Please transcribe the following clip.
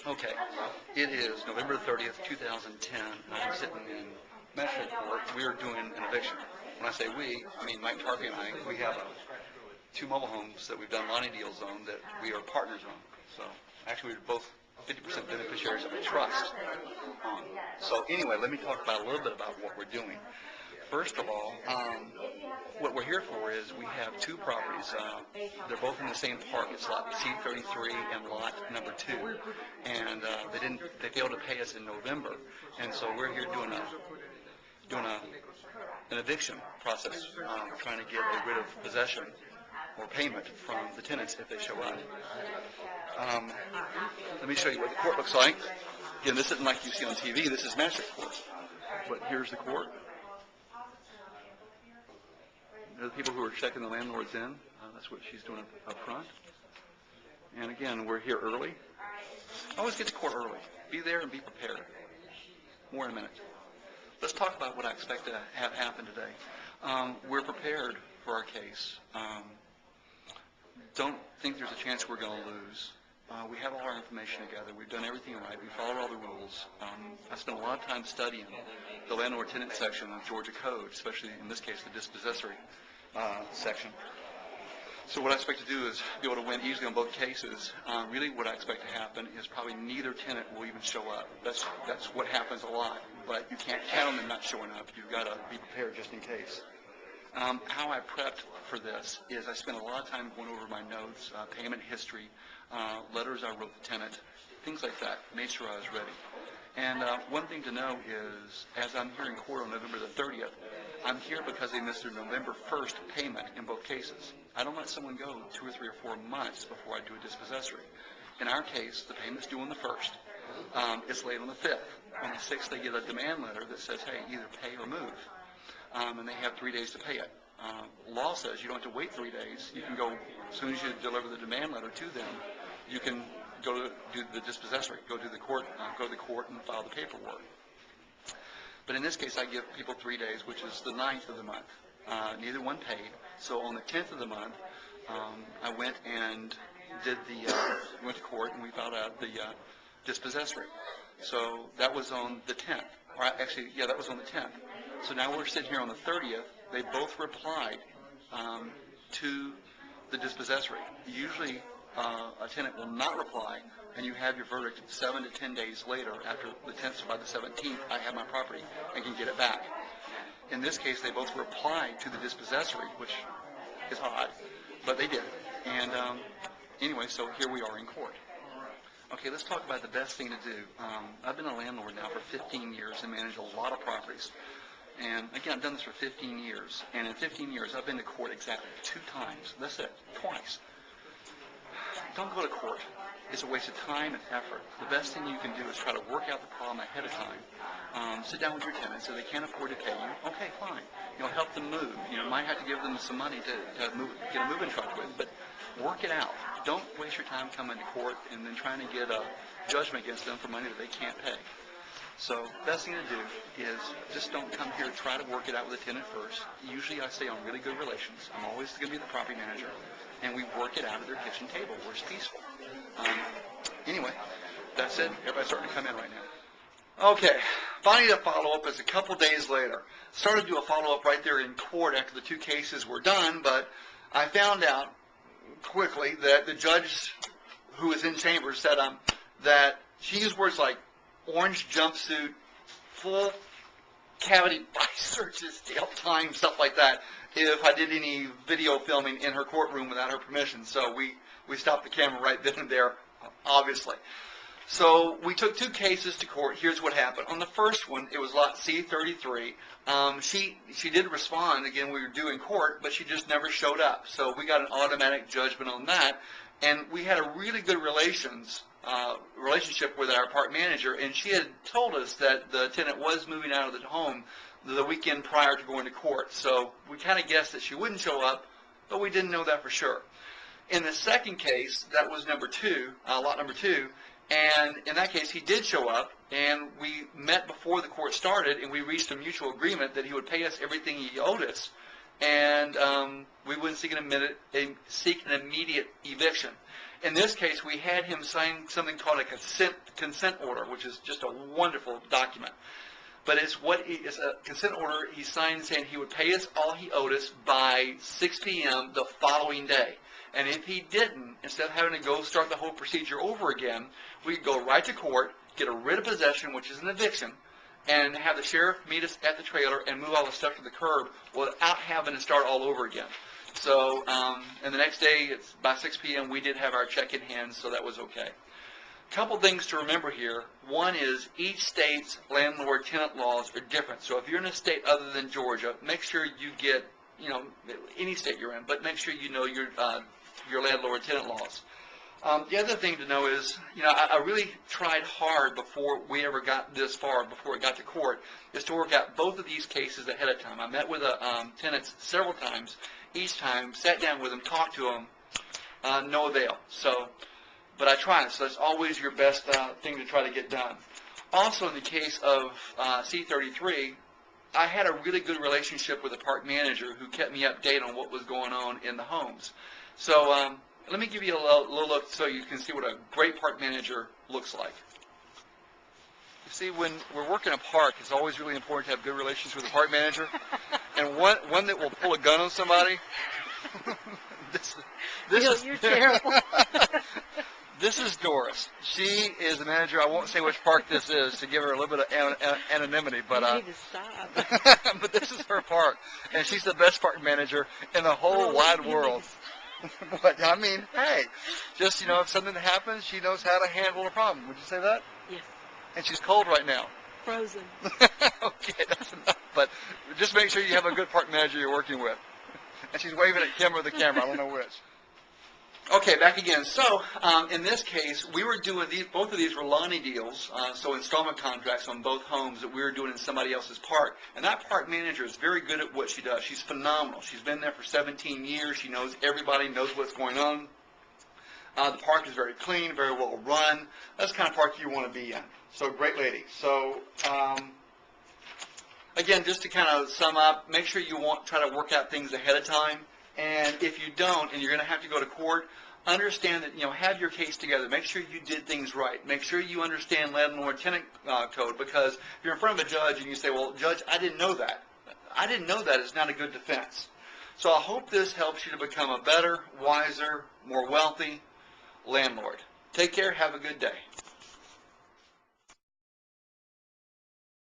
Okay, it is November 30th, 2010. I'm sitting in magistrate court. We're doing an eviction. When I say we, I mean Mike Tarpey and I. We have two mobile homes that we've done money deals on that we are partners on. So actually, we're both 50% beneficiaries of a trust on. So anyway, let me talk about a little bit about what we're doing. First of all, what we're here for is we have two properties. They're both in the same park. It's lot C33 and lot number 2. And they failed to pay us in November. And so we're here doing an eviction process, trying to get rid of possession or payment from the tenants if they show up. Let me show you what the court looks like. Again, this isn't like you see on TV. This is magistrate court. But here's the court. They're the people who are checking the landlords in. That's what she's doing up front. And again, we're here early. Always get to court early. Be there and be prepared. More in a minute. Let's talk about what I expect to have happen today. We're prepared for our case. Don't think there's a chance we're going to lose. We have all our information together. We've done everything right. We followed all the rules. I spent a lot of time studying the landlord-tenant section of Georgia Code, especially in this case the dispossessory section. So what I expect to do is be able to win easily on both cases. Really what I expect to happen is probably neither tenant will even show up. That's what happens a lot, but you can't count on them not showing up. You've got to be prepared just in case. How I prepped for this is I spent a lot of time going over my notes, payment history, letters I wrote the tenant, things like that, made sure I was ready. And one thing to know is, as I'm here in court on November the 30th, I'm here because they missed their November 1st payment in both cases. I don't let someone go 2 or 3 or 4 months before I do a dispossessory. In our case, the payment's due on the 1st. It's late on the 5th. On the 6th, they get a demand letter that says, hey, either pay or move. And they have 3 days to pay it. Law says you don't have to wait 3 days. You can go, as soon as you deliver the demand letter to them, you can go to do the dispossessory, go to the court and file the paperwork. But in this case, I give people 3 days, which is the 9th of the month. Neither one paid. So on the 10th of the month, I went and went to court and we filed out the dispossessory. So that was on the 10th. Or actually, yeah, that was on the 10th. So now we're sitting here on the 30th. They both replied to the dispossessory. Usually, a tenant will not reply, and you have your verdict 7 to 10 days later. After the 10th, so by the 17th, I have my property and can get it back. In this case, they both replied to the dispossessory, which is odd, but they did. And anyway, so here we are in court. Okay, let's talk about the best thing to do. I've been a landlord now for 15 years and managed a lot of properties. And again, I've done this for 15 years. And in 15 years, I've been to court exactly 2 times. That's it, twice. Don't go to court. It's a waste of time and effort. The best thing you can do is try to work out the problem ahead of time. Sit down with your tenants. If they can't afford to pay you, okay, fine. Help them move. Might have to give them some money to get a moving truck with, but work it out. Don't waste your time coming to court and then trying to get a judgment against them for money that they can't pay. So best thing to do is just don't come here. Try to work it out with the tenant first. Usually I stay on really good relations. I'm always going to be the property manager. And we work it out at their kitchen table where it's peaceful. Anyway, that's it. Everybody's starting to come in right now. Okay, finally the follow-up is a couple days later. Started to do a follow-up right there in court after the 2 cases were done, but I found out quickly that the judge who was in chambers said that she used words like orange jumpsuit, full cavity body searches, tail time, stuff like that, if I did any video filming in her courtroom without her permission. So we stopped the camera right then and there, obviously. So we took 2 cases to court. Here's what happened. On the first one, it was lot C33. She did respond. Again, we were due in court, but she just never showed up. So we got an automatic judgment on that. And we had a really good relationship with our park manager, and she had told us that the tenant was moving out of the home the weekend prior to going to court. So we kind of guessed that she wouldn't show up, but we didn't know that for sure. In the second case, that was number 2, lot number 2, and in that case he did show up, and we met before the court started, and we reached a mutual agreement that he would pay us everything he owed us, and we wouldn't seek an immediate eviction. In this case, we had him sign something called a consent order, which is just a wonderful document. But it's a consent order he signed saying he would pay us all he owed us by 6 p.m. the following day. And if he didn't, instead of having to go start the whole procedure over again, we could go right to court, get a writ of possession, which is an eviction, and have the sheriff meet us at the trailer and move all the stuff to the curb without having to start all over again. So, and the next day, it's by 6 p.m., we did have our check in hand, so that was okay. A couple things to remember here. One is each state's landlord-tenant laws are different. So if you're in a state other than Georgia, make sure you get, any state you're in, but make sure you know your landlord-tenant laws. The other thing to know is, I really tried hard before we ever got this far, before it got to court, is to work out both of these cases ahead of time. I met with the tenants several times. Each time, sat down with them, talked to them, no avail. But I tried. So that's always your best thing to try to get done. Also, in the case of C33, I had a really good relationship with the park manager who kept me updated on what was going on in the homes. So let me give you a little look so you can see what a great park manager looks like. You see, when we're working a park, it's always really important to have good relations with the park manager. And one that will pull a gun on somebody. You're terrible. This is Doris. She is the manager. I won't say which park this is to give her a little bit of anonymity, but you need to stop. but this is her park, and she's the best park manager in the whole wide world. But I mean, hey, just if something happens, she knows how to handle a problem. Would you say that? Yes. And she's cold right now. Frozen. Okay, that's enough. But just make sure you have a good park manager you're working with. And she's waving at Kim or the camera. I don't know which. Okay, back again. So, in this case, we were doing both of these were Lonnie deals, so installment contracts on both homes that we were doing in somebody else's park. And that park manager is very good at what she does. She's phenomenal. She's been there for 17 years. She knows everybody, knows what's going on. The park is very clean, very well run. That's the kind of park you want to be in. So, great lady. So, again, just to kind of sum up, make sure you try to work out things ahead of time. And if you don't, and you're going to have to go to court, understand that, have your case together. Make sure you did things right. Make sure you understand landlord-tenant code, because if you're in front of a judge and you say, well, Judge, I didn't know that. I didn't know that is not a good defense. So I hope this helps you to become a better, wiser, more wealthy landlord. Take care. Have a good day.